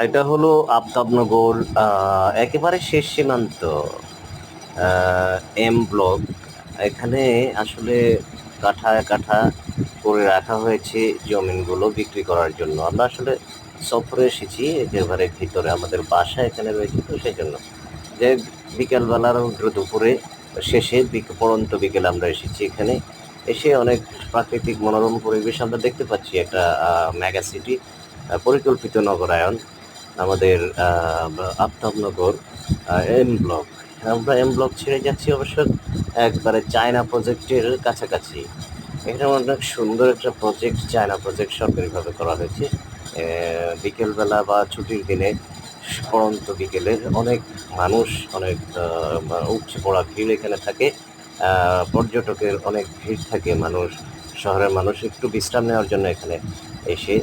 এটা হলো আফতাবনগর একেবারে শেষ সীমান্ত এম ব্লক। এখানে আসলে কাঠা কাঠা করে রাখা হয়েছে জমিনগুলো বিক্রি করার জন্য। আমরা আসলে সফরে এসেছি একেবারে ভিতরে, আমাদের বাসা এখানে রয়েছে, তো সেই জন্য যে বিকেলবেলা রৌদ্র দুপুরে শেষে পড়ন্ত বিকেলে আমরা এসেছি এখানে। এসে অনেক প্রাকৃতিক মনোরম পরিবেশ আমরা দেখতে পাচ্ছি। একটা মেগা সিটি, পরিকল্পিত নগরায়ন আমাদের আফতাবনগর এম ব্লক। আমরা এম ব্লক ছেড়ে যাচ্ছি অবশ্য একবারে চায়না প্রজেক্টের কাছাকাছি। এখানে অনেক সুন্দর একটা প্রজেক্ট, চায়না প্রজেক্ট সরকারিভাবে করা হয়েছে। বিকেলবেলা বা ছুটির দিনে পড়ন্ত বিকেলের অনেক মানুষ, অনেক উপচে পড়া ভিড় এখানে থাকে। পর্যটকের অনেক ভিড় থাকে, মানুষ, শহরের মানুষ একটু বিশ্রাম নেওয়ার জন্য এখানে এসে